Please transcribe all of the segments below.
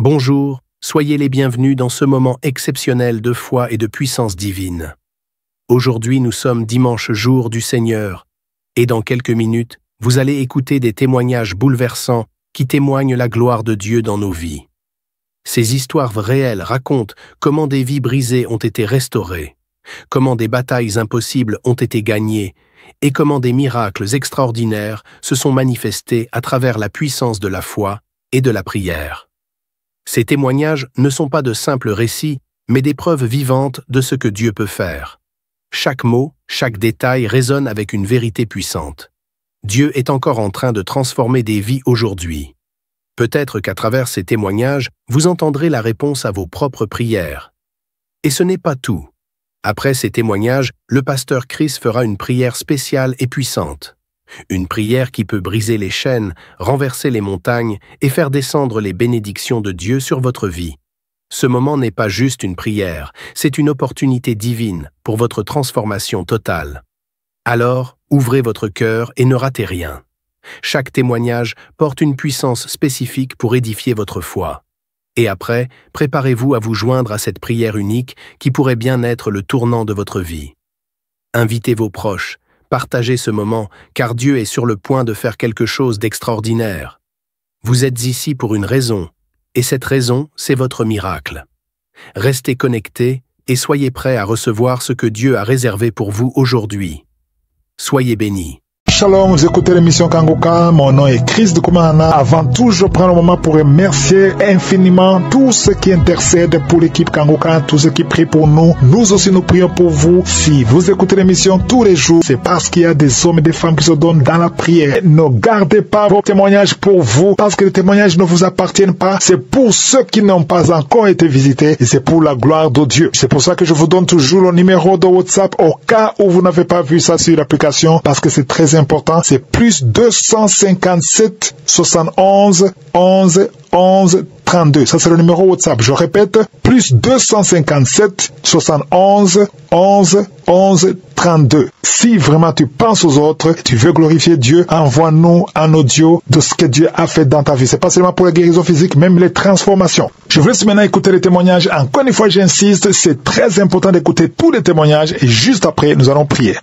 Bonjour, soyez les bienvenus dans ce moment exceptionnel de foi et de puissance divine. Aujourd'hui, nous sommes dimanche jour du Seigneur, et dans quelques minutes, vous allez écouter des témoignages bouleversants qui témoignent la gloire de Dieu dans nos vies. Ces histoires réelles racontent comment des vies brisées ont été restaurées, comment des batailles impossibles ont été gagnées, et comment des miracles extraordinaires se sont manifestés à travers la puissance de la foi et de la prière. Ces témoignages ne sont pas de simples récits, mais des preuves vivantes de ce que Dieu peut faire. Chaque mot, chaque détail résonne avec une vérité puissante. Dieu est encore en train de transformer des vies aujourd'hui. Peut-être qu'à travers ces témoignages, vous entendrez la réponse à vos propres prières. Et ce n'est pas tout. Après ces témoignages, le pasteur Chris fera une prière spéciale et puissante. Une prière qui peut briser les chaînes, renverser les montagnes et faire descendre les bénédictions de Dieu sur votre vie. Ce moment n'est pas juste une prière, c'est une opportunité divine pour votre transformation totale. Alors, ouvrez votre cœur et ne ratez rien. Chaque témoignage porte une puissance spécifique pour édifier votre foi. Et après, préparez-vous à vous joindre à cette prière unique qui pourrait bien être le tournant de votre vie. Invitez vos proches, partagez ce moment, car Dieu est sur le point de faire quelque chose d'extraordinaire. Vous êtes ici pour une raison, et cette raison, c'est votre miracle. Restez connectés et soyez prêts à recevoir ce que Dieu a réservé pour vous aujourd'hui. Soyez bénis. Shalom, vous écoutez l'émission Kangoka, mon nom est Chris de Koumana. Avant tout, je prends le moment pour remercier infiniment tous ceux qui intercèdent pour l'équipe Kangoka, tous ceux qui prient pour nous. Nous aussi, nous prions pour vous. Si vous écoutez l'émission tous les jours, c'est parce qu'il y a des hommes et des femmes qui se donnent dans la prière. Ne gardez pas vos témoignages pour vous, parce que les témoignages ne vous appartiennent pas. C'est pour ceux qui n'ont pas encore été visités et c'est pour la gloire de Dieu. C'est pour ça que je vous donne toujours le numéro de WhatsApp au cas où vous n'avez pas vu ça sur l'application, parce que c'est très important. C'est plus 257 71 11 11 32. Ça, c'est le numéro WhatsApp. Je répète, plus 257 71 11 11 32. Si vraiment tu penses aux autres, tu veux glorifier Dieu, envoie-nous un audio de ce que Dieu a fait dans ta vie. C'est pas seulement pour la guérison physique, même les transformations. Je vous laisse maintenant écouter les témoignages. Encore une fois, j'insiste, c'est très important d'écouter tous les témoignages et juste après, nous allons prier.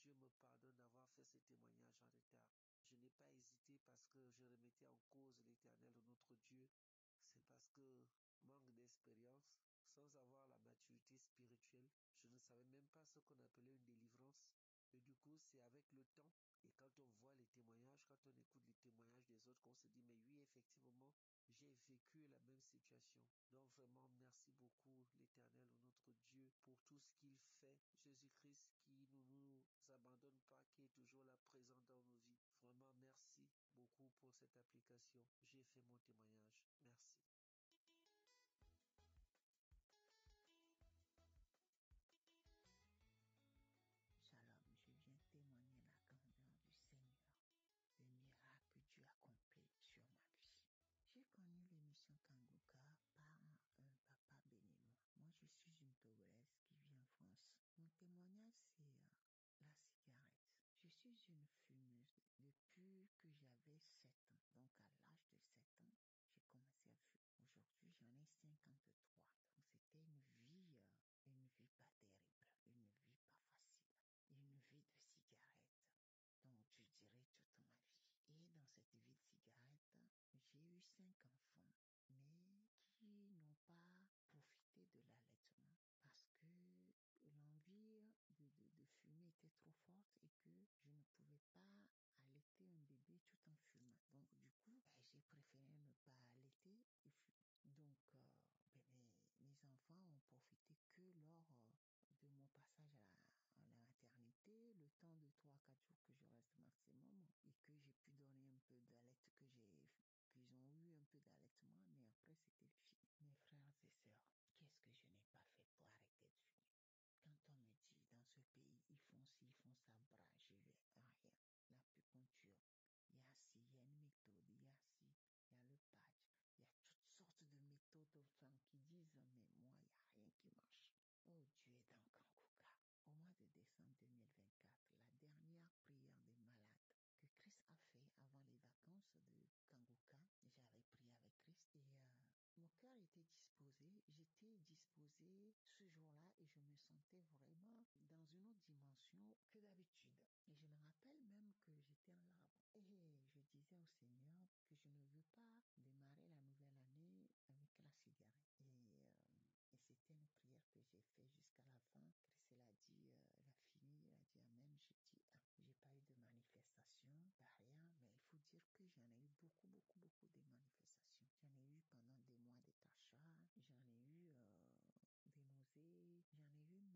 Dieu me pardonne d'avoir fait ce témoignage en retard. Je n'ai pas hésité parce que je remettais en cause l'Éternel, notre Dieu. C'est parce que manque d'expérience, sans avoir la maturité spirituelle, je ne savais même pas ce qu'on appelait une délivrance. Et du coup, c'est avec le temps, et quand on voit les témoignages, quand on écoute les témoignages des autres, qu'on se dit, mais oui, effectivement, j'ai vécu la même situation. Donc vraiment, merci beaucoup l'Éternel, notre Dieu, pour tout ce qu'il fait. Jésus-Christ qui ne nous abandonne pas, qui est toujours là présent dans nos vies. Vraiment, merci beaucoup pour cette application. J'ai fait mon témoignage. Merci. Shalom, je viens témoigner la grandeur du Seigneur, le miracle que Dieu a accompli sur ma vie. J'ai connu l'émission Kanguka par un papa béninois. Moi, je suis une Togolaise qui vit en France. Mon témoignage, c'est la cigarette. Je suis une fumeuse depuis que j'avais 7 ans. Donc, à l'âge de 7 ans, j'ai commencé à fumer. Aujourd'hui, j'en ai 53. Donc, c'était une vie pas terrible, une vie pas facile, une vie de cigarette. Donc, je dirais toute ma vie. Et dans cette vie de cigarette, j'ai eu 5 enfants, mais qui n'ont pas profité de l'allaitement parce que l'envie de fumer était trop forte et que je ne pouvais pas allaiter un bébé tout en fumant. Donc, du coup, j'ai préféré ne pas allaiter et fumer. Donc, mes enfants ont profité que lors de mon passage à la maternité, le temps de 3-4 jours que je reste maximum et que j'ai pu donner un peu d'allaitement, qu'ils ont eu un peu d'allaitement, mais après c'était fini. Mes frères et sœurs, qu'est-ce que je n'ai pas fait pour arrêter de fumer? Quand on me dit dans ce pays, ils font ci, ils font ça, bras, je vais rien. La pupunture, il y a ci, il y a une méthode, il y a ci, il y a le patch, il y a toutes sortes de méthodes aux gens qui disent, mais moi, il n'y a rien qui marche. Oh, Dieu est dans Kanguka. Au mois de décembre 2024, la dernière prière des malades que Christ a fait avant les vacances de Kanguka, j'avais prié avec Christ et mon cœur était disposé, j'étais disposé ce jour-là et je me sentais vraiment dans une autre dimension que d'habitude. Et je me rappelle même que j'étais en larmes. Et je disais au Seigneur que je ne veux pas démarrer la nouvelle année avec la cigarette. Et c'était une prière que j'ai faite jusqu'à la fin. Christ l'a dit, elle a fini, il a dit Amen. J'ai dit, j'ai pas eu de manifestation, pas rien, mais il faut dire que j'en ai eu beaucoup de manifestations. J'en ai eu pendant des mois des cachats, j'en ai eu des nausées, j'en ai eu même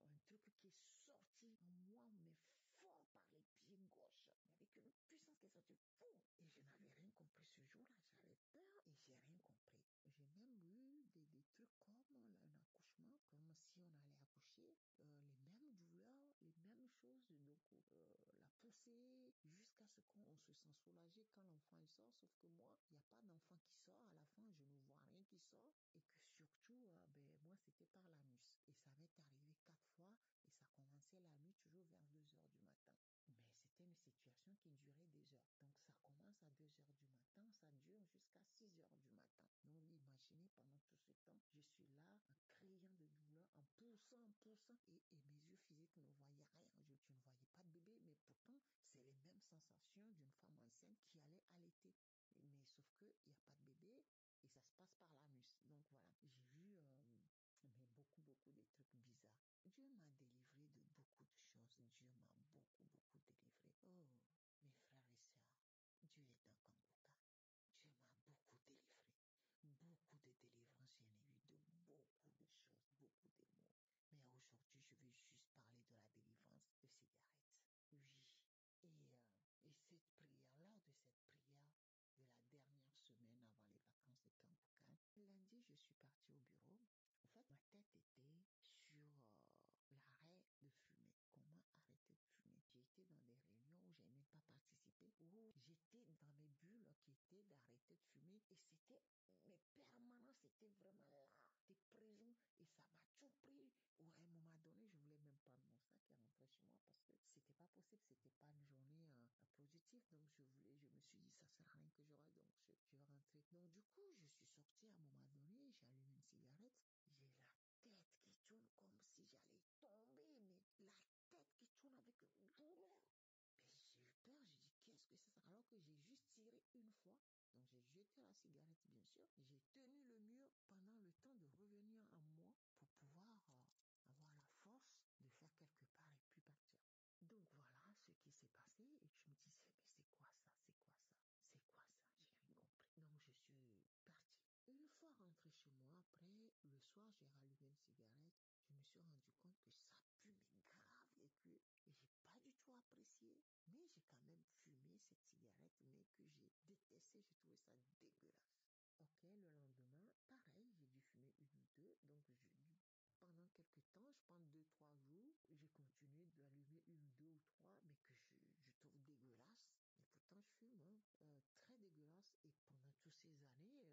un truc qui est sorti en moi, mais fort par les pieds gauche, avec une puissance qui est sortie fou. Et je n'avais rien compris ce jour-là, j'avais peur et j'ai rien compris. J'ai même eu des trucs comme un accouchement, comme si on allait accoucher, les mêmes douleurs, les mêmes choses, donc la poussée, jusqu'à ce qu'on se sent soulagé quand l'enfant il sort, sauf que moi, il n'y a pas d'enfant qui sort, à la fin je ne vois rien qui sort, et que surtout, moi c'était par l'anus, et ça m'est arrivé 4 fois, et ça commençait la nuit, toujours vers 2 heures du matin. Mais c'était une situation qui durait des heures. Donc ça commence à 2 heures du matin, ça dure jusqu'à 6 heures du matin. Donc imaginez pendant tout ce temps, je suis là en criant de douleur, en poussant, et mes yeux physiques ne voyaient rien. Je ne voyais pas de bébé, mais pourtant c'est les mêmes sensations d'une femme enceinte qui allait allaiter. Mais sauf que il n'y a pas de bébé et ça se passe par l'anus. Donc voilà, j'ai vu mais beaucoup de trucs bizarres. Dieu m'a délivré de beaucoup de choses. Dieu m'a beaucoup délivré. Oh, mes frères et sœurs, Dieu est dans Kanguka. Dieu m'a beaucoup délivré. Beaucoup de délivrances, j'en ai eu de beaucoup de choses, beaucoup de mots. Mais aujourd'hui, je vais juste parler de la délivrance de cigarettes. Oui. Et cette prière, lors de cette prière de la dernière semaine avant les vacances de Kanguka, lundi, je suis partie au bureau. En fait, ma tête était sur l'arrêt de fumer. Comment arrêter de fumer? J'ai été dans des réunions où j'ai même pas participé, où j'étais dans mes bulles qui étaient d'arrêter de fumer et c'était mais permanent, c'était vraiment là, t'es présent et ça m'a tout pris. Ou à un moment donné, je voulais même prendre mon sac et rentrer chez moi parce que c'était pas possible, c'était pas une journée productive. Donc je me suis dit ça sert à rien que je reste, donc je vais rentrer. Donc du coup, je suis sortie à un moment donné, j'ai allumé une cigarette, j'ai la tête qui tourne comme si j'allais tomber, mais la tête qui tourne arrêté la cigarette, bien sûr. J'ai tenu le mur pendant le temps de revenir en moi pour pouvoir avoir la force de faire quelque part et puis partir. Donc voilà ce qui s'est passé et je me disais, mais c'est quoi ça? C'est quoi ça? C'est quoi ça? J'ai rien compris. Donc je suis partie. Une fois rentrée chez moi, après, le soir, j'ai rallumé une cigarette. Je me suis rendu compte que ça pue, mais grave, et que j'ai pas du tout apprécié. Mais j'ai quand même fumé cette cigarette, mais que j'ai détesté, j'ai trouvé ça dégueulasse. Ok, le lendemain, pareil, j'ai dû fumer une ou deux, donc pendant quelques temps, je pense 2-3 jours, j'ai continué d'allumer une ou deux ou trois, mais que je trouve dégueulasse. Et pourtant, je fume, hein, très dégueulasse. Et pendant toutes ces années,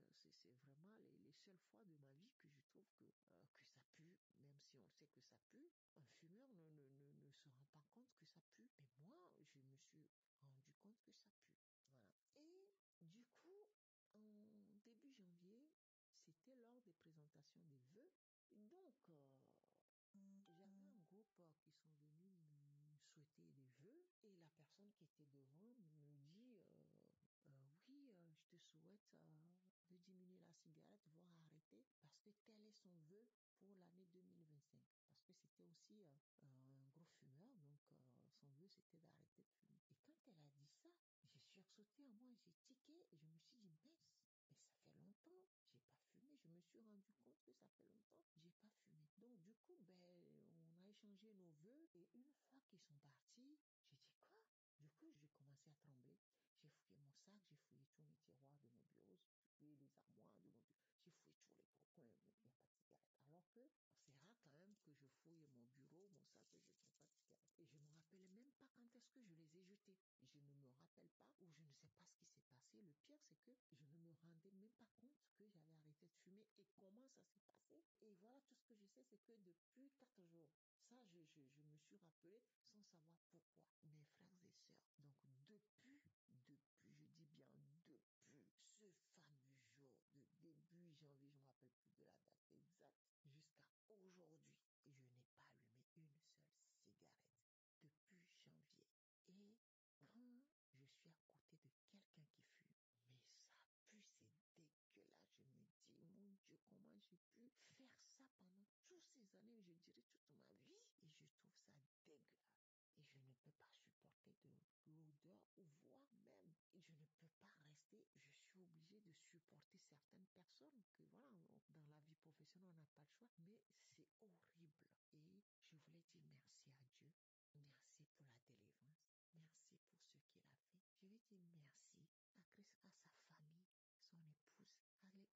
c'est vraiment les seules fois de ma vie que je trouve que ça pue, même si on sait que ça pue. Un fumeur ne se rend pas compte que ça pue. Mais moi, je me suis rendu compte que ça pue. Voilà. Et du coup, en début janvier, c'était lors des présentations des vœux. Donc, j'avais un groupe qui sont venus me souhaiter des vœux et la personne qui était devant me dit oui, je te souhaite de diminuer la cigarette, voire arrêter, parce que tel est son vœu pour l'année 2025. Parce que c'était aussi un gros fumeur, donc son vœu c'était d'arrêter de fumer. Et quand elle a dit ça, j'ai sursauté en moi, j'ai tiqué et je me suis dit mince. Mais ça fait longtemps, j'ai pas fumé. Je me suis rendu compte que ça fait longtemps, j'ai pas fumé. Donc du coup, on a échangé nos vœux et une fois qu'ils sont partis, j'ai dit quoi? Du coup, j'ai commencé à trembler. J'ai fouillé mon sac, j'ai fouillé tous mes tiroirs de mon bureau, j'ai fouillé les armoires de mon bureau, j'ai fouillé tous les coins, il n'y a pas de cigarette. Alors que c'est rare quand même que je fouille mon bureau, mon sac, et je ne trouve pas de cigarette. Et je me rappelle même pas quand est-ce que je les ai jetés. Je ne me rappelle pas ou je ne sais pas ce qui s'est passé. Le pire, c'est que je ne me rendais même pas compte que j'avais arrêté de fumer et comment ça s'est passé. Et voilà, tout ce que je sais, c'est que depuis 4 jours, ça, je me suis rappelé sans savoir pourquoi. Mes frères et sœurs, donc depuis, je dis bien depuis ce fameux jour de début janvier, je ne me rappelle plus de la date exacte, jusqu'à aujourd'hui, je n'ai pas allumé une seule cigarette depuis janvier. Et quand je suis à côté de quelqu'un qui fume, mais ça pue, c'est dégueulasse. Je me dis, mon Dieu, comment j'ai pu faire ça pendant toutes ces années, je dirais toute ma vie. Et je trouve ça dégueulasse. Et je ne peux pas supporter de l'odeur ou voire même, je ne peux pas rester, je suis obligée de supporter certaines personnes que voilà, dans la vie professionnelle, on n'a pas le choix, mais c'est horrible. Et je voulais dire merci à Dieu, merci pour la délivrance, merci pour ce qu'il a fait. Je vais dire merci à sa famille, son épouse, aux partenaires,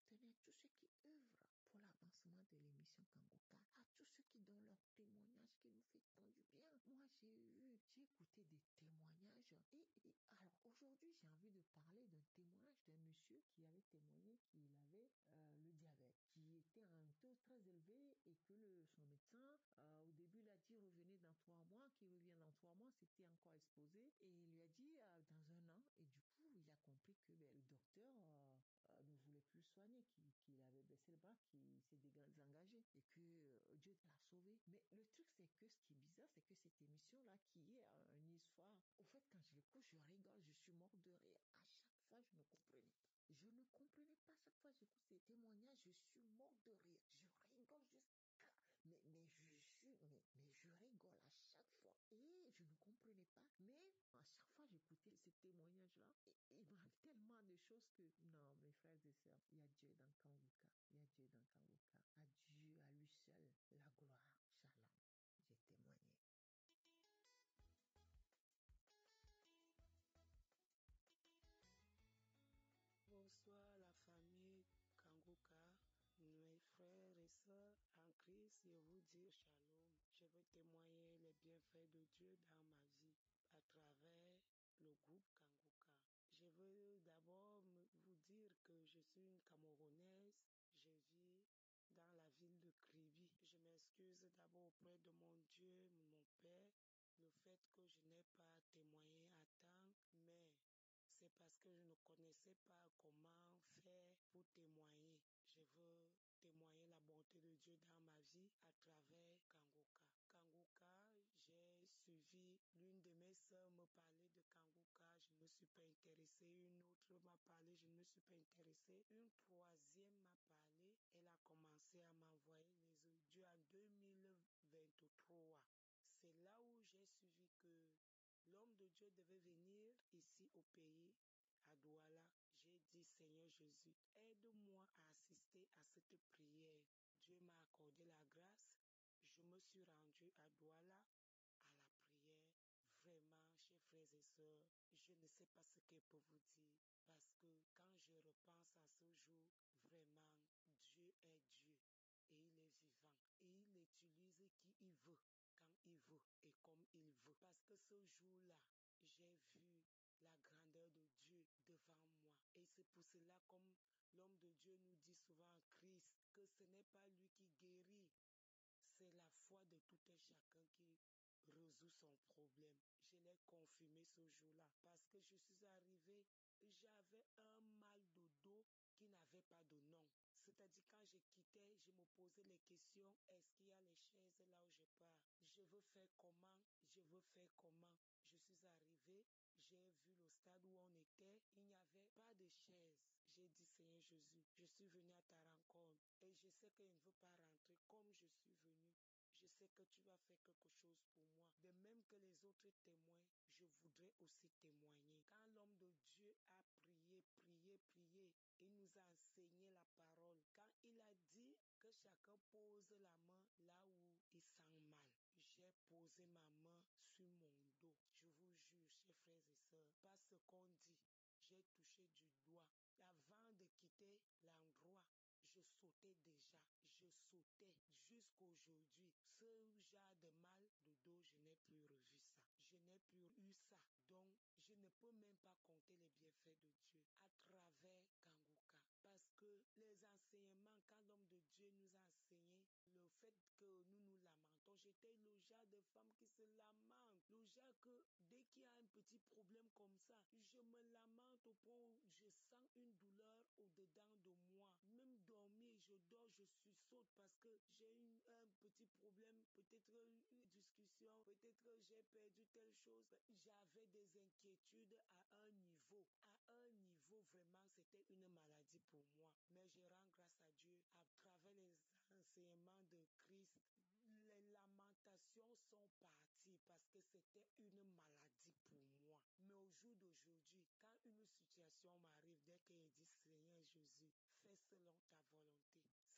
tous ceux qui œuvrent pour l'avancement de l'émission Kangoka, à tous ceux qui donnent leur témoignage qui nous fait tant du bien. Moi, j'ai écouté des témoignages et alors aujourd'hui, j'ai envie de parler d'un témoignage d'un monsieur qui avait témoigné qu'il avait le diabète, qui était à un taux très élevé et que son médecin, au début, il a dit revenez dans 3 mois, qu'il revient dans 3 mois, c'était encore exposé et il lui a dit dans 1 an et du coup, il a compris que le docteur ne voulait plus soigner, qu'il avait baissé le bras, qu'il s'est désengagé et que Dieu l'a sauvé. Mais le truc, c'est que ce qui est bizarre, c'est que cette émission-là, qui est une histoire, au fait, quand je l'écoute, je rigole, je suis mort de rire. À chaque fois, je ne comprenais pas. Je ne comprenais pas. Chaque fois que j'écoute ces témoignages, je suis mort de rire. Je rigole jusqu'à mais je rigole à chaque fois. Et je ne comprenais pas. Mais à chaque fois, j'écoutais ces témoignages-là. Et il m'arrive tellement de choses que, non, mes frères et sœurs, il y a Dieu dans Kangoka. Il y a Dieu dans Kangoka. À Dieu, à lui seul, la gloire. Shalom. J'ai témoigné. Bonsoir la famille Kangoka, mes frères et sœurs en Christ, je vous dis shalom. Je veux témoigner les bienfaits de Dieu dans ma vie à travers le groupe Kangoka. Je veux d'abord vous dire que je suis une Camerounaise, je vis dans la ville de Kribi. Je m'excuse d'abord auprès de mon Dieu, mon Père, le fait que je n'ai pas témoigné à temps, mais c'est parce que je ne connaissais pas comment faire pour témoigner. Je veux témoigner la bonté de Dieu dans ma vie à travers Kangoka. Kangoka, j'ai suivi l'une de mes sœurs me parler de Kangoka. Je me suis pas intéressée. Une autre autre m'a parlé, je ne me suis pas intéressée. Une troisième m'a parlé, elle a commencé à m'envoyer les audios en 2023. C'est là où j'ai suivi que l'homme de Dieu devait venir ici au pays, à Douala. J'ai dit, Seigneur Jésus, aide-moi à assister à cette prière. Dieu m'a accordé la grâce. Je me suis rendue à Douala à la prière. Vraiment, chers frères et sœurs, je ne sais pas ce que je peux vous dire. Parce que quand je repense à ce jour, vraiment, Dieu est Dieu. Et il est vivant. Et il utilise qui il veut, quand il veut et comme il veut. Parce que ce jour-là, j'ai vu la grandeur de Dieu devant moi. Et c'est pour cela, comme l'homme de Dieu nous dit souvent en Christ, que ce n'est pas lui qui guérit, c'est la foi de tout un chacun qui résout son problème. Je l'ai confirmé ce jour-là parce que je suis arrivée, j'avais un mal de dos qui n'avait pas de nom. C'est-à-dire quand je quittais, je me posais les questions, est-ce qu'il y a les chaises là où je pars? Je veux faire comment? Je veux faire comment? Je suis arrivée, j'ai vu le stade où on était, il n'y avait pas de chaise. J'ai dit, Seigneur Jésus, je suis venu à ta rencontre et je sais que je ne veux pas rentrer comme je suis venu. Je sais que tu vas faire quelque chose pour moi. De même que les autres témoins, je voudrais aussi témoigner. Quand l'homme de Dieu a prié, il nous a enseigné la parole. Quand il a dit que chacun pose la main là où il sent mal. J'ai posé ma main sur mon dos. Je vous jure, chers frères et sœurs, pas ce qu'on dit. J'ai touché du doigt. Avant de quitter l'endroit, je sautais déjà. Je sautais jusqu'aujourd'hui. Ce genre de mal de dos, je n'ai plus revu ça. Je n'ai plus eu ça. Donc, je ne peux même pas compter les bienfaits de Dieu à travers Kanguka. Parce que les enseignements, quand l'homme de Dieu nous a enseigné, le fait que nous nous lamentons, j'étais le genre de femme qui se lamente. Le genre que dès qu'il y a un petit problème comme ça, je me lamente au point où je sens une douleur au-dedans de moi. Même dormir, je dors, je saute parce que j'ai un petit problème, peut-être une discussion, peut-être j'ai perdu telle chose. J'avais des inquiétudes à un niveau. À un niveau, vraiment, c'était une maladie pour moi. Mais je rends grâce à Dieu à travers les enseignements de Christ. Les lamentations sont parties parce que c'était une maladie pour moi. Mais au jour d'aujourd'hui, quand une situation m'arrive, dès que je dis Seigneur Jésus, fais selon ta volonté.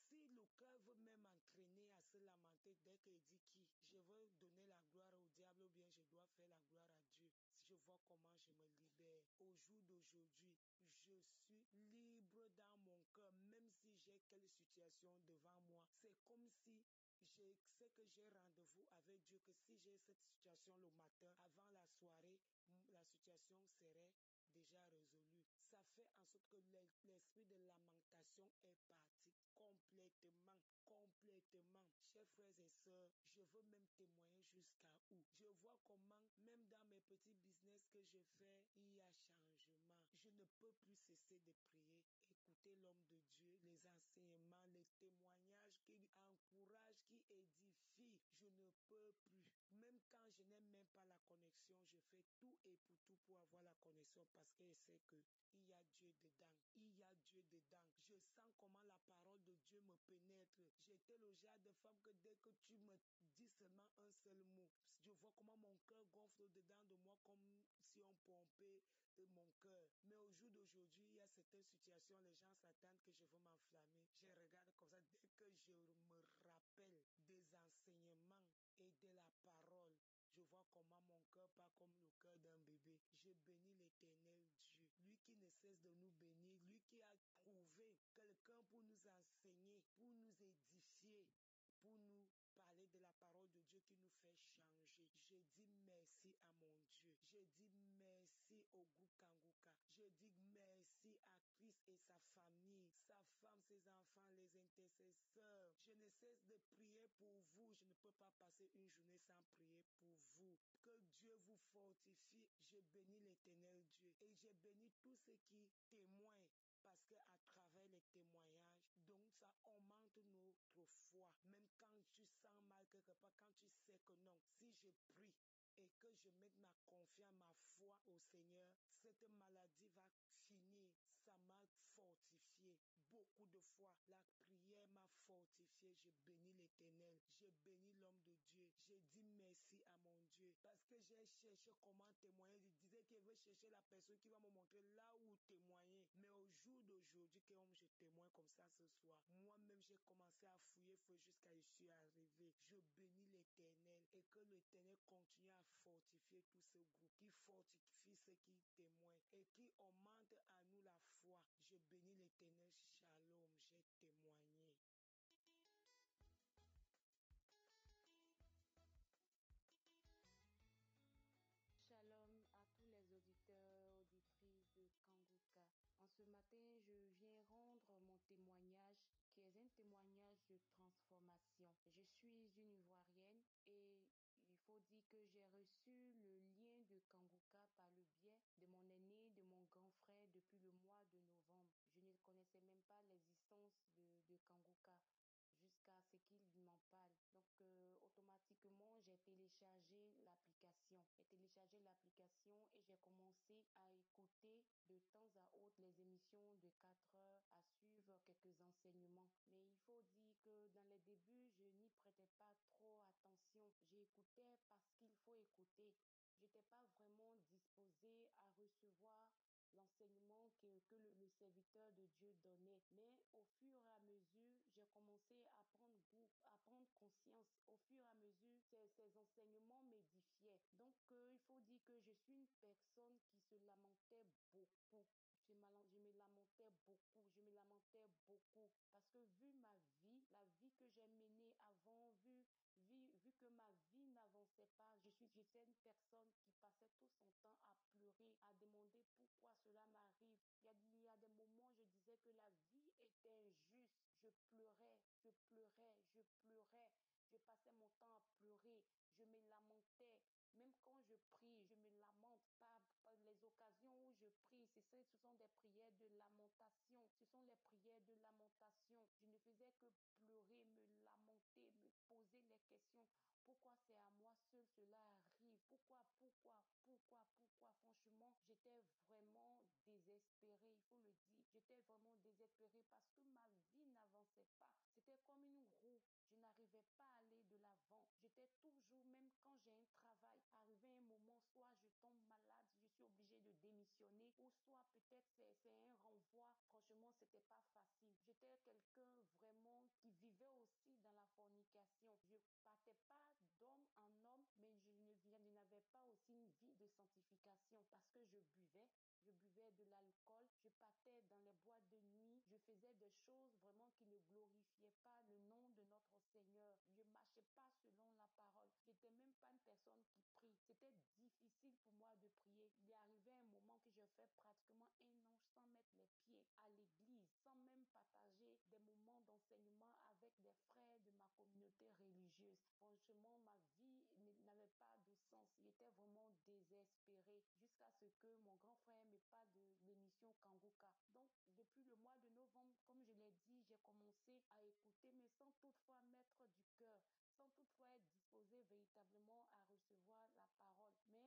Si le cœur veut même entraîner à se lamenter, dès que je dis qui, je veux donner la gloire au diable ou bien je dois faire la gloire à Dieu. Si je vois comment je me libère. Au jour d'aujourd'hui, je suis libre dans mon cœur, même si j'ai quelle situation devant moi. C'est comme si je sais que j'ai rendez-vous avec Dieu, que si j'ai cette situation le matin, avant la soirée, la situation serait déjà résolue. Ça fait en sorte que l'esprit de lamentation est parti complètement. Chers frères et sœurs, je veux même témoigner jusqu'à où. Je vois comment, même dans mes petits business que je fais, il y a changement. Je ne peux plus cesser de prier, écouter l'homme de Dieu, les enseignements, les témoignages qui encouragent, qui édifient. Je ne peux plus. Même quand je n'ai même pas la connexion, je fais tout et pour tout pour avoir la connexion parce que je sais que il y a Dieu dedans. Il y a Dieu dedans. Je sens comment la parole de Dieu me pénètre. J'étais le genre de femme que dès que tu me dis seulement un seul mot, je vois comment mon cœur gonfle dedans de moi comme si on pompait mon cœur. Mais au jour d'aujourd'hui, il y a certaines situations, les gens s'attendent que je veux m'enflammer. Je regarde comme ça dès que je me rappelle des enseignements et de la parole. Je vois comment mon cœur part comme le cœur d'un bébé. Je bénis l'Éternel Dieu, lui qui ne cesse de nous bénir, lui qui a trouvé quelqu'un pour nous enseigner, pour nous édifier, pour nous parler de la parole de Dieu qui nous fait changer. Je dis merci à mon Dieu. Je dis merci au groupe Kanguka. Je dis merci à Christ et sa famille, sa femme, ses enfants, les intercesseurs. Je ne cesse de prier pour vous. Je ne peux pas passer une journée sans prier pour vous. Que Dieu vous fortifie. Je bénis l'Éternel Dieu et je bénis tous ceux qui témoignent. Parce que à travers les témoignages, donc ça augmente notre foi. Même quand tu sens mal quelque part, quand tu sais que non, si je prie et que je mette ma confiance, ma foi au Seigneur, cette maladie va finir. de foi, la prière m'a fortifié. Je bénis l'Éternel. Je bénis l'homme de Dieu. Je dis merci à mon Dieu parce que j'ai cherché comment témoigner. Je disais qu'il veut chercher la personne qui va me montrer là où témoigner. Mais au jour d'aujourd'hui, comme je témoigne comme ça ce soir, moi-même j'ai commencé à fouiller jusqu'à ce que je suis arrivé. Je bénis l'Éternel et que l'Éternel continue à fortifier tout ce groupe, qui fortifie ceux qui témoignent et qui augmente à nous la foi. Je bénis l'Éternel. Shalom, j'ai témoigné. Shalom à tous les auditeurs, auditrices de Kanguka. En ce matin, je viens rendre mon témoignage qui est un témoignage de transformation. Je suis une Ivoirienne et il faut dire que j'ai reçu le lien de Kanguka par le biais de mon aîné, de mon grand frère depuis le mois de novembre. Je ne connaissais même pas l'existence de Kanguka jusqu'à ce qu'il m'en parle. Donc, automatiquement, j'ai téléchargé l'application. Et j'ai commencé à écouter de temps à autre les émissions de 4 heures, à suivre quelques enseignements. Mais il faut dire que dans les débuts, je n'y prêtais pas trop attention. J'écoutais parce qu'il faut écouter. Je n'étais pas vraiment disposée à recevoir l'enseignement que le serviteur de Dieu donnait. Mais au fur et à mesure, j'ai commencé à prendre goût, à prendre conscience. Au fur et à mesure, ces enseignements m'édifiaient. Donc, il faut dire que je suis une personne qui se lamentait beaucoup. Je me lamentais beaucoup parce que vu ma vie, la vie que j'ai menée avant, vu que ma vie n'avançait pas, j'étais une personne qui passait tout son temps à pleurer, à demander pourquoi cela m'arrive. Il y a des moments où je disais que la vie était injuste. Je pleurais. Je passais mon temps à pleurer. Je me lamentais. Même quand je prie, je me lamente pas. Les occasions où je prie, ce sont des prières de lamentation. Ce sont les prières de lamentation. Je ne faisais que pleurer, me lamenter, me poser les questions. Pourquoi c'est à moi seul cela arrive? Pourquoi? Franchement, j'étais vraiment désespérée, il faut le dire. J'étais vraiment désespérée parce que ma vie n'avançait pas. C'était comme une roue. Je n'arrivais pas à aller de l'avant. J'étais toujours, même quand j'ai un travail, arrivé un moment, soit je tombe malade, je suis obligée de démissionner, ou soit peut-être c'est un renvoi. Franchement, c'était pas facile. J'étais quelqu'un vraiment qui vivait aussi dans la fornication. Je partais pas d'homme en homme, mais je n'avais pas aussi une vie de sanctification parce que je buvais de l'alcool, je partais dans les boîtes de nuit, je faisais des choses vraiment qui ne glorifiaient pas le nom de notre Seigneur. Je marchais pas selon la parole. J'étais même pas une personne qui prie. C'était difficile pour moi de prier. Il est arrivé un moment que j'ai fait pratiquement 1 an sans mettre les pieds à l'église, sans même partager des moments d'enseignement avec des frères de ma communauté religieuse. Franchement, ma vie n'avait pas de sens. J'étais vraiment désespérée jusqu'à ce que mon grand frère me parle de l'émission Kanguka. Donc, depuis le mois de novembre, comme je l'ai dit, j'ai commencé à écouter, mais sans toutefois mettre du cœur, sans toutefois être disposée véritablement à recevoir la parole. Mais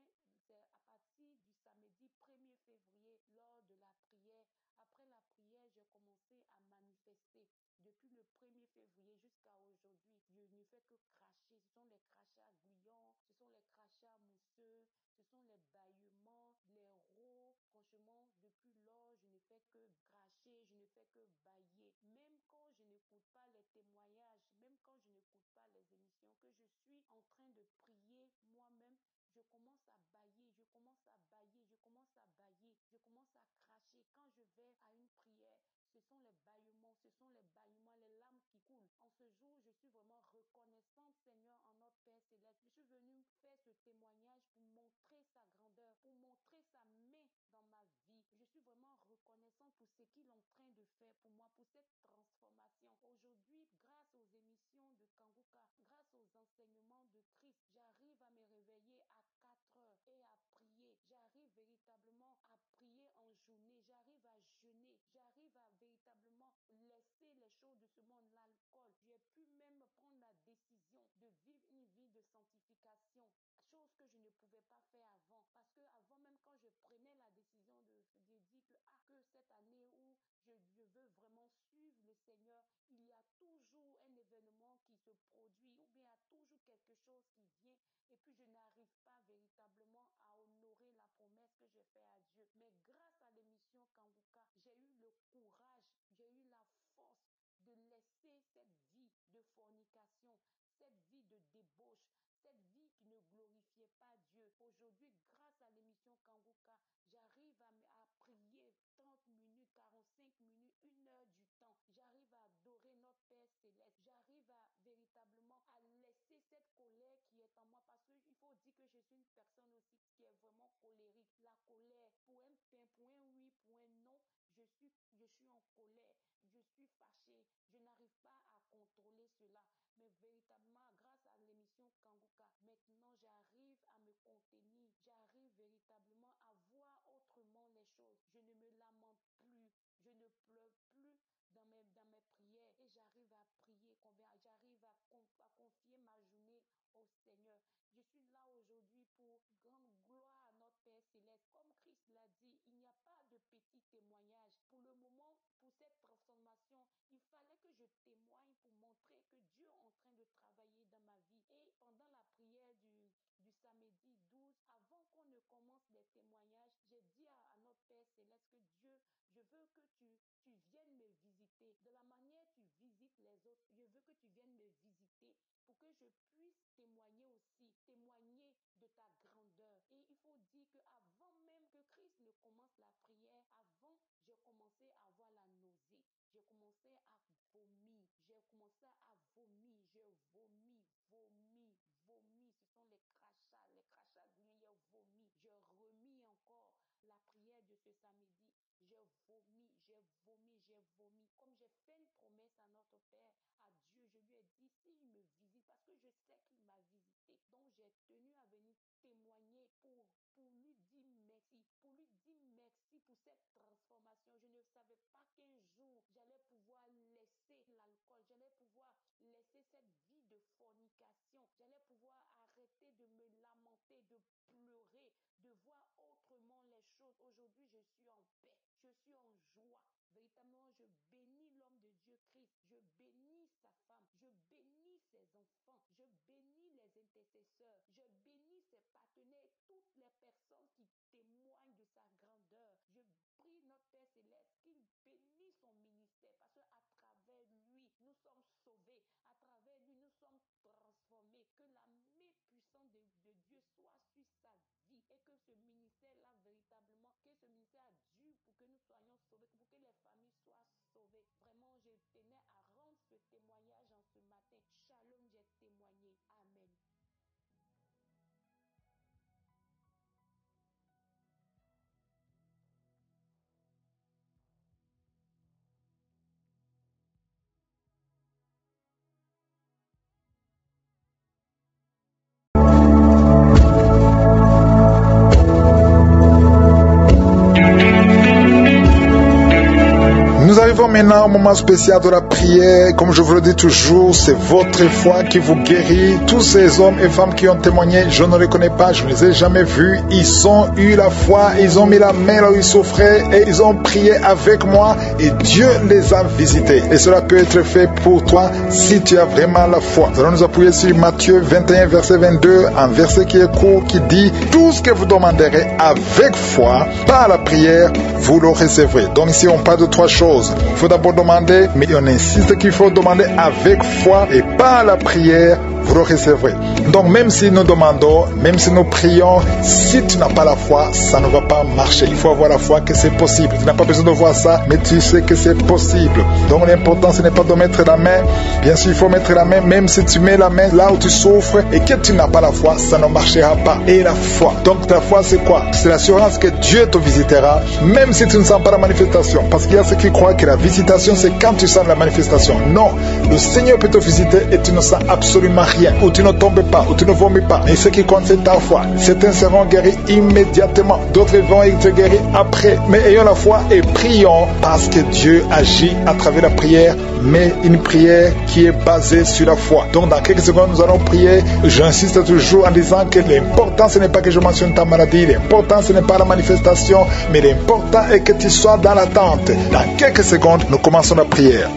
c'est à partir du samedi 1er février, lors de la prière, après la prière, j'ai commencé à manifester. Depuis le 1er février jusqu'à aujourd'hui, je ne fais que cracher. Ce sont les crachats gluants, ce sont les crachats mousseux, ce sont les bâillements, les rots. Franchement, depuis lors, je ne fais que cracher, je ne fais que bâiller. Même quand je n'écoute pas les témoignages, même quand je n'écoute pas les émissions, que je suis en train de prier moi-même, je commence à bâiller, je commence à cracher. Quand je vais à une prière, ce sont les bâillements, les larmes qui coulent. En ce jour, je suis vraiment reconnaissante, Seigneur, en notre Père Céleste. Je suis venue faire ce témoignage pour montrer sa grandeur, pour montrer sa main dans ma vie. Je suis vraiment reconnaissante pour ce qu'il est en train de faire pour moi, pour cette transformation. Aujourd'hui, grâce aux émissions de Kanguka, grâce aux enseignements de Christ, j'arrive à me réveiller à 4 heures et à prier. J'arrive véritablement à prier en journée. J'arrive à jeûner. J'arrive à véritablement laisser les choses de ce monde, l'alcool. J'ai pu même prendre la décision de vivre une vie de sanctification. Chose que je ne pouvais pas faire avant. Parce que avant, même quand je prenais la décision de dire que cette année où je veux vraiment suivre le Seigneur, il y a toujours un événement qui se produit ou bien il y a toujours quelque chose qui vient et puis je n'arrive pas véritablement à honorer la promesse que j'ai faite à Dieu. Mais grâce à l'émission Kanguka, j'ai eu le courage, j'ai eu la force de laisser cette vie de fornication, cette vie de débauche, cette vie qui ne glorifiait pas Dieu. Aujourd'hui, grâce à l'émission Kanguka, j'arrive à prier 30 minutes, 45 minutes, 1 heure du temps. J'arrive à adorer notre Père Céleste. J'arrive à véritablement à laisser cette colère qui est en moi parce qu'il faut dire que je suis une personne aussi qui est vraiment colérique. La colère, pour un oui, pour un non, je suis en colère. Je suis fâchée. Je n'arrive pas à contrôler cela. Mais véritablement, grâce à l'émission Kanguka, maintenant j'arrive à me contenir. J'arrive véritablement à voir autrement les choses. Je ne me lamente plus. Je ne pleure plus dans mes prières et j'arrive à prier. J'arrive à confier ma journée au Seigneur. Je suis là aujourd'hui pour grande gloire à notre Père Céleste. Comme Christ l'a dit, il n'y a pas de petit témoignage. Pour le moment, pour cette transformation, il fallait que je témoigne pour montrer que Dieu est en train de travailler dans ma vie. Et pendant la prière du samedi 12, avant qu'on ne commence les témoignages, j'ai dit à notre Père Céleste que Dieu, je veux que tu viennes me visiter. De la manière tu visites les autres, je veux que tu viennes me visiter pour que je puisse témoigner aussi, témoigner de ta grandeur. Et il faut dire qu'avant même que Christ ne commence la prière, avant, j'ai commencé à avoir la nausée. J'ai commencé à vomir. J'ai commencé à vomir. Je vomis. Ce sont les crachats gluants. J'ai vomi. J'ai remis encore la prière de ce samedi. J'ai vomi. Comme j'ai fait une promesse à notre Père, à Dieu, je lui ai dit, s'il me visite, parce que je sais qu'il m'a visité. Donc, j'ai tenu à venir témoigner pour lui dire merci. Pour lui dire merci pour cette transformation. Je ne savais pas qu'un jour, j'allais pouvoir laisser l'alcool. J'allais pouvoir laisser cette vie de fornication. J'allais pouvoir arrêter de me lamenter, de pleurer, de voir autrement les choses. Aujourd'hui, je suis en paix. Je suis en joie. Véritablement, je bénis l'homme de Dieu Christ. Je bénis sa femme. Je bénis ses enfants. Je bénis les intercesseurs. Je bénis ses partenaires, toutes les personnes qui témoignent de sa grandeur. Je prie notre Père Céleste qu'il bénisse son ministère parce qu'à travers lui, nous sommes sauvés. À travers lui, nous sommes transformés. Que la main puissante de Dieu soit sur sa vie et que ce ministère-là, véritablement, que ce ministère a dû pour que nous soyons sauvés, pour que les familles soient sauvées. Vraiment, je tenais à rendre ce témoignage en ce matin. Shalom, j'ai témoigné. Amen. Nous arrivons maintenant au moment spécial de la prière. Comme je vous le dis toujours, c'est votre foi qui vous guérit. Tous ces hommes et femmes qui ont témoigné, je ne les connais pas, je ne les ai jamais vus. Ils ont eu la foi, ils ont mis la main là où ils souffraient et ils ont prié avec moi et Dieu les a visités. Et cela peut être fait pour toi si tu as vraiment la foi. Nous allons nous appuyer sur Matthieu 21, verset 22, un verset qui est court, qui dit « Tout ce que vous demanderez avec foi, par la prière, vous le recevrez. » Donc ici, on parle de trois choses. Il faut d'abord demander, mais on insiste qu'il faut demander avec foi et par la prière, vous le recevrez. Donc même si nous demandons, même si nous prions, si tu n'as pas la foi, ça ne va pas marcher. Il faut avoir la foi que c'est possible. Tu n'as pas besoin de voir ça, mais tu sais que c'est possible. Donc l'important, ce n'est pas de mettre la main. Bien sûr, il faut mettre la main, même si tu mets la main là où tu souffres et que tu n'as pas la foi, ça ne marchera pas. Et la foi. Donc la foi, c'est quoi? C'est l'assurance que Dieu te visitera, même si tu ne sens pas la manifestation. Parce qu'il y a ceux qui croient que la visitation, c'est quand tu sens la manifestation. Non, le Seigneur peut te visiter et tu ne sens absolument rien, ou tu ne tombes pas, ou tu ne vomis pas. Et ce qui compte, c'est ta foi. Certains seront guéris immédiatement, d'autres vont être guéris après. Mais ayons la foi et prions parce que Dieu agit à travers la prière, mais une prière qui est basée sur la foi. Donc dans quelques secondes, nous allons prier. J'insiste toujours en disant que l'important, ce n'est pas que je mentionne ta maladie, l'important, ce n'est pas la manifestation, mais l'important est que tu sois dans l'attente. Dans quelques secondes, nous commençons la prière.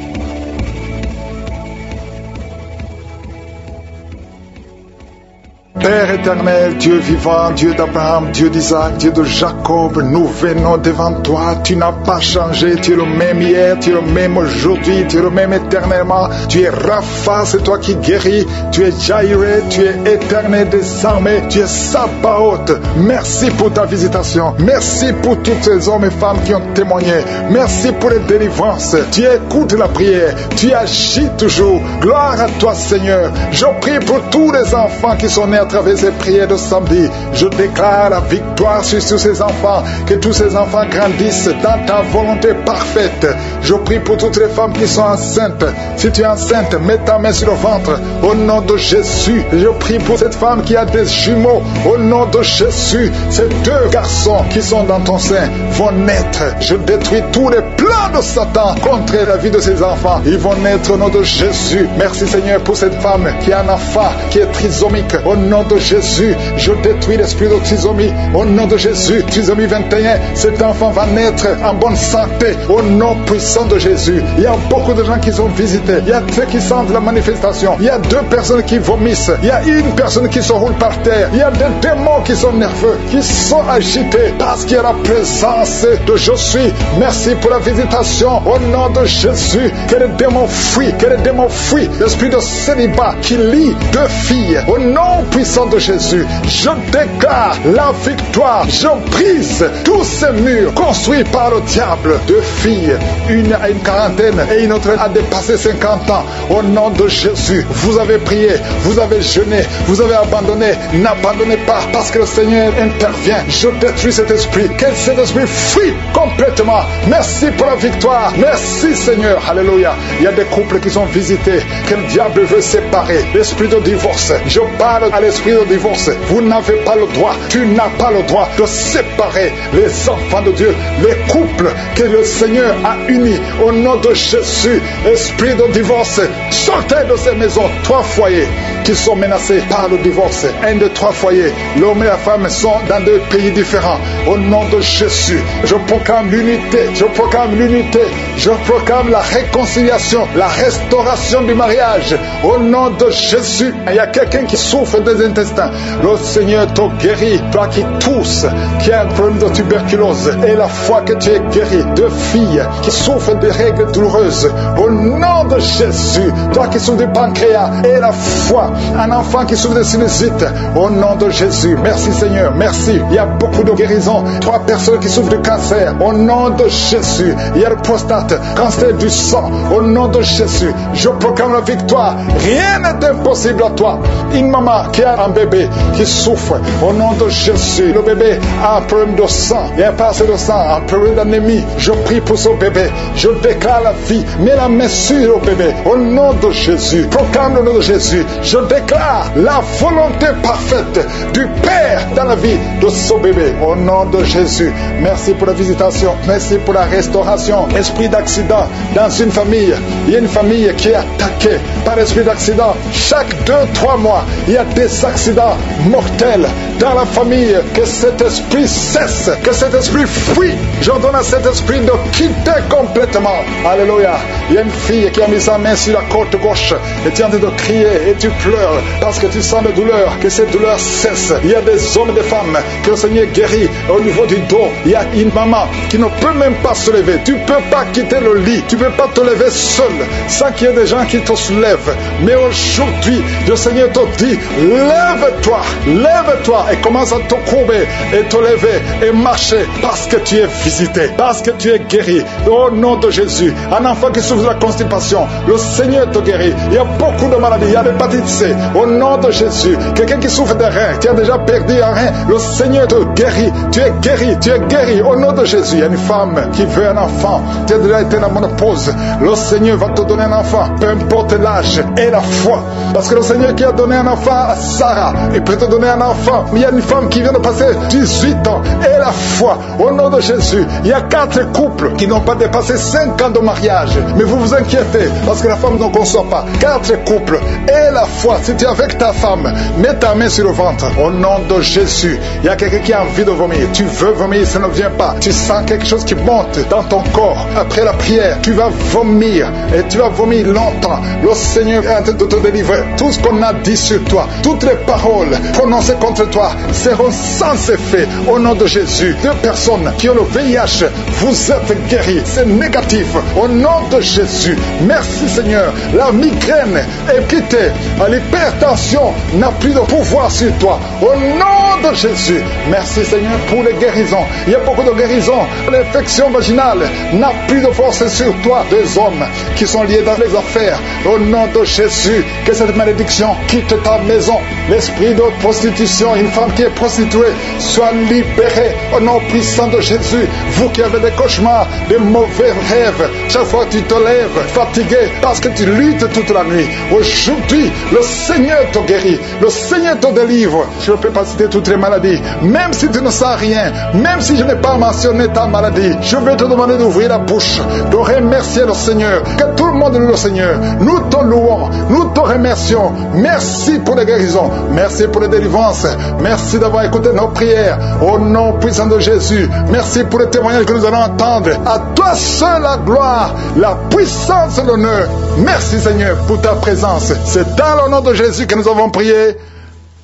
Père éternel, Dieu vivant, Dieu d'Abraham, Dieu d'Isaac, Dieu de Jacob, nous venons devant toi. Tu n'as pas changé, tu es le même hier, tu es le même aujourd'hui, tu es le même éternellement. Tu es Rapha, c'est toi qui guéris. Tu es Jaireh, tu es éternel des armées, tu es Sabaoth. Merci pour ta visitation. Merci pour tous ces hommes et femmes qui ont témoigné. Merci pour les délivrances. Tu écoutes la prière, tu agis toujours. Gloire à toi, Seigneur. Je prie pour tous les enfants qui sont nés à travers ces prières de samedi. Je déclare la victoire sur tous ces enfants. Que tous ces enfants grandissent dans ta volonté parfaite. Je prie pour toutes les femmes qui sont enceintes. Si tu es enceinte, mets ta main sur le ventre. Au nom de Jésus, je prie pour cette femme qui a des jumeaux. Au nom de Jésus, ces deux garçons qui sont dans ton sein vont naître. Je détruis tous les plans de Satan contre la vie de ces enfants. Ils vont naître au nom de Jésus. Merci Seigneur pour cette femme qui a un enfant qui est trisomique. Au nom de Jésus, je détruis l'esprit de trisomie. Au nom de Jésus, trisomie 21, cet enfant va naître en bonne santé. Au nom puissant de Jésus. Il y a beaucoup de gens qui sont visités. Il y a ceux qui sentent la manifestation. Il y a 2 personnes qui vomissent. Il y a une personne qui se roule par terre. Il y a des démons qui sont nerveux, qui sont agités parce qu'il y a la présence de je suis. Merci pour la visitation. Au nom de Jésus, que les démons fuient, que les démons fuient. L'esprit de célibat qui lie 2 filles. Au nom puissant de Jésus, je déclare la victoire. Je brise tous ces murs construits par le diable. 2 filles, une à une quarantaine et une autre a dépassé 50 ans. Au nom de Jésus, vous avez prié, vous avez jeûné, vous avez abandonné. N'abandonnez pas parce que le Seigneur intervient. Je détruis cet esprit. Que cet esprit fuit complètement. Merci pour la victoire. Merci Seigneur. Alléluia. Il y a des couples qui sont visités que le diable veut séparer. L'esprit de divorce. Je parle à l'esprit de divorce. Vous n'avez pas le droit. Tu n'as pas le droit de séparer les enfants de Dieu, les couples que le Seigneur a unis. Au nom de Jésus, esprit de divorce, sortez de ces maisons. 3 foyers qui sont menacés par le divorce. 1 de 3 foyers. L'homme et la femme sont dans 2 pays différents. Au nom de Jésus, je proclame l'unité. Je proclame l'unité. Je proclame la réconciliation, la restauration du mariage. Au nom de Jésus, il y a quelqu'un qui souffre des intestins. Le Seigneur te guérit. Toi qui tousse, qui a un problème de tuberculose, et la foi que tu es guéri. 2 filles qui souffrent de règles douloureuses. Au nom de Jésus, toi qui souffres du pancréas, et la foi. Un enfant qui souffre de sinusite. Au nom de Jésus. Merci Seigneur. Merci. Il y a beaucoup de guérisons. 3 personnes qui souffrent de cancer. Au nom de Jésus. Il y a le prostate. Cancer du sang. Au nom de Jésus. Je proclame la victoire. Rien n'est impossible à toi. Une maman qui a un bébé qui souffre. Au nom de Jésus. Le bébé a un problème de sang. Il n'y a pas assez de sang. Un problème d'anémie. Je prie pour ce bébé. Je déclare la vie. Mets la main sur le bébé. Au nom de Jésus. Proclame le nom de Jésus. Je déclare la volonté parfaite du Père dans la vie de ce bébé. Au nom de Jésus. Merci pour la visitation. Merci pour la restauration. Esprit d'accident dans une famille. Il y a une famille qui est attaquée par l'esprit d'accident. Chaque 2-3 mois, il y a des accidents mortels dans la famille. Que cet esprit cesse. Que cet esprit fuit. J'ordonne à cet esprit de quitter complètement. Alléluia. Il y a une fille qui a mis sa main sur la côte gauche et tu es en train de crier et tu pleures parce que tu sens la douleur. Que cette douleur cesse. Il y a des hommes et des femmes que le Seigneur guérit au niveau du dos. Il y a une maman qui ne peut même pas se lever. Tu ne peux pas quitter le lit. Tu ne peux pas te lever seul sans qu'il y ait des gens qui te soulèvent. Mais aujourd'hui, le Seigneur te dit, lève-toi, lève-toi et commence à te courber et te lever et marcher parce que tu es visité, parce que tu es guéri. Au nom de Jésus, un enfant qui souffre de la constipation, le Seigneur te guérit. Il y a beaucoup de maladies, il y a l'hépatite C. Au nom de Jésus, quelqu'un qui souffre des reins, qui a déjà perdu un rein, le Seigneur te guérit. Tu es guéri, tu es guéri. Au nom de Jésus, il y a une femme qui veut un enfant. Tu as déjà été dans la ménopause. Le Seigneur va te donner un enfant, peu importe l'âge et la foi. Parce que le Seigneur qui a donné un enfant à Sarah, il peut te donner un enfant. Mais il y a une femme qui vient de passer 18 ans et la foi. Au nom de Jésus, il y a 4 couples qui n'ont pas dépassé 5 ans de mariage. Mais vous vous inquiétez parce que la femme ne conçoit pas. 4 couples et la foi. toi, si tu es avec ta femme, mets ta main sur le ventre. Au nom de Jésus, il y a quelqu'un qui a envie de vomir. Tu veux vomir, ça ne vient pas. Tu sens quelque chose qui monte dans ton corps. Après la prière, tu vas vomir. Et tu vas vomir longtemps. Le Seigneur est en train de te délivrer. Tout ce qu'on a dit sur toi, toutes les paroles prononcées contre toi seront sans effet. Au nom de Jésus, 2 personnes qui ont le VIH, vous êtes guéris. C'est négatif. Au nom de Jésus, merci Seigneur. La migraine est quittée. L'hypertension n'a plus de pouvoir sur toi. Au nom de Jésus, merci Seigneur pour les guérisons. Il y a beaucoup de guérisons. L'infection vaginale n'a plus de force sur toi. 2 hommes qui sont liés dans les affaires. Au nom de Jésus, que cette malédiction quitte ta maison. L'esprit de prostitution, une femme qui est prostituée, soit libérée au nom puissant de Jésus. Vous qui avez des cauchemars, des mauvais rêves, chaque fois que tu te lèves fatigué parce que tu luttes toute la nuit, aujourd'hui le Seigneur te guérit, le Seigneur te délivre. Je ne peux pas citer toutes les maladies, même si tu ne sens rien, même si je n'ai pas mentionné ta maladie, je vais te demander d'ouvrir la bouche, de remercier le Seigneur, que tout le monde loue le Seigneur. Nous te louons, nous te remercions. Merci pour les guérisons, merci pour les délivrances, merci d'avoir écouté nos prières au nom puissant de Jésus. Merci pour les témoignages que nous allons entendre. À toi seul la gloire, la puissance et l'honneur. Merci Seigneur pour ta présence. C'est dans le nom de Jésus que nous avons prié.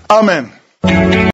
Amen.